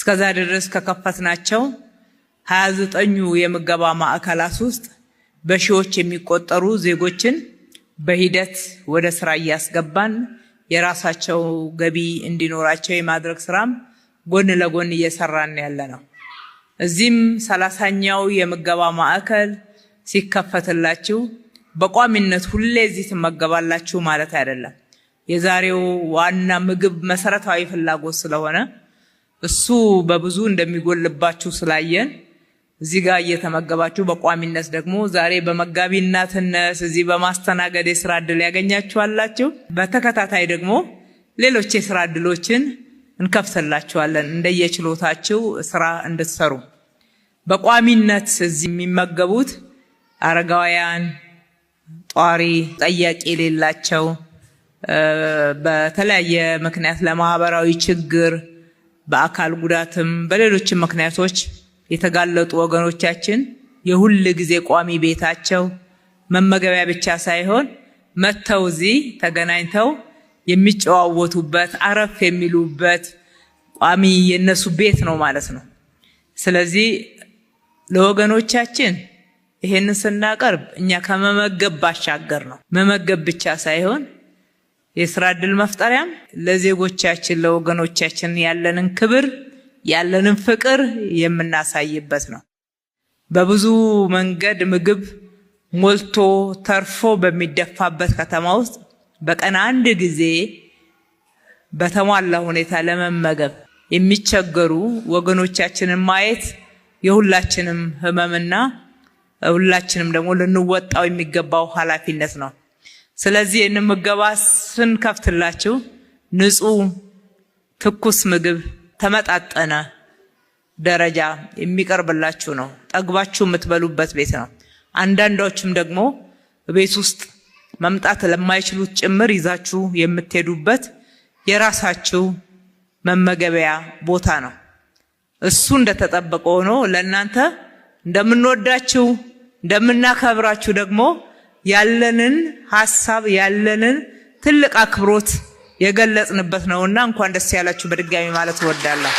እስከዛሬ ድረስ ከከፈትናቸው 29 የምገባ ማዕከላት ውስጥ በሺዎች የሚቆጠሩ ዜጎችን በሂደት ወደ ስራ እያስገባን የራሳቸው ገቢ እንዲኖራቸው የማድረግ ስራም ጎን ለጎን እየሰራን ያለነው። እዚህም 30ኛው የምገባ ማዕከል ሲከፈትላችሁ በቋሚነት ሁሌ እዚህ ትመገባላችሁ ማለት አይደለም። የዛሬው ዋና ምግብ መሰረታዊ ፍላጎት ስለሆነ እሱ በብዙ እንደሚጎልባችሁ ስላየን እዚህ ጋር እየተመገባችሁ በቋሚነት ደግሞ ዛሬ በመጋቢነትነት እዚህ በማስተናገድ የስራ ዕድል ያገኛችኋላችሁ። በተከታታይ ደግሞ ሌሎች የስራ ዕድሎችን እንከፍትላችኋለን እንደየችሎታችሁ ስራ እንድትሰሩ። በቋሚነት እዚህ የሚመገቡት አረጋውያን፣ ጧሪ፣ ጠያቂ የሌላቸው በተለያየ ምክንያት ለማህበራዊ ችግር በአካል ጉዳትም በሌሎችም ምክንያቶች የተጋለጡ ወገኖቻችን የሁል ጊዜ ቋሚ ቤታቸው መመገቢያ ብቻ ሳይሆን መተው እዚህ ተገናኝተው የሚጨዋወቱበት አረፍ የሚሉበት ቋሚ የነሱ ቤት ነው ማለት ነው። ስለዚህ ለወገኖቻችን ይሄንን ስናቀርብ እኛ ከመመገብ ባሻገር ነው። መመገብ ብቻ ሳይሆን የስራ ዕድል መፍጠሪያም ለዜጎቻችን ለወገኖቻችን ያለንን ክብር ያለንን ፍቅር የምናሳይበት ነው። በብዙ መንገድ ምግብ ሞልቶ ተርፎ በሚደፋበት ከተማ ውስጥ በቀን አንድ ጊዜ በተሟላ ሁኔታ ለመመገብ የሚቸገሩ ወገኖቻችንን ማየት የሁላችንም ህመምና ሁላችንም ደግሞ ልንወጣው የሚገባው ኃላፊነት ነው። ስለዚህ እንምገባ ስንከፍትላችሁ ንጹህ ትኩስ ምግብ ተመጣጠነ ደረጃ የሚቀርብላችሁ ነው። ጠግባችሁ የምትበሉበት ቤት ነው። አንዳንዶችም ደግሞ ቤት ውስጥ መምጣት ለማይችሉት ጭምር ይዛችሁ የምትሄዱበት የራሳችሁ መመገቢያ ቦታ ነው። እሱ እንደተጠበቀ ሆኖ ለእናንተ እንደምንወዳችሁ እንደምናከብራችሁ ደግሞ ያለንን ሐሳብ ያለንን ትልቅ አክብሮት የገለጽንበት ነውና እንኳን ደስ ያላችሁ በድጋሚ ማለት እወዳለሁ።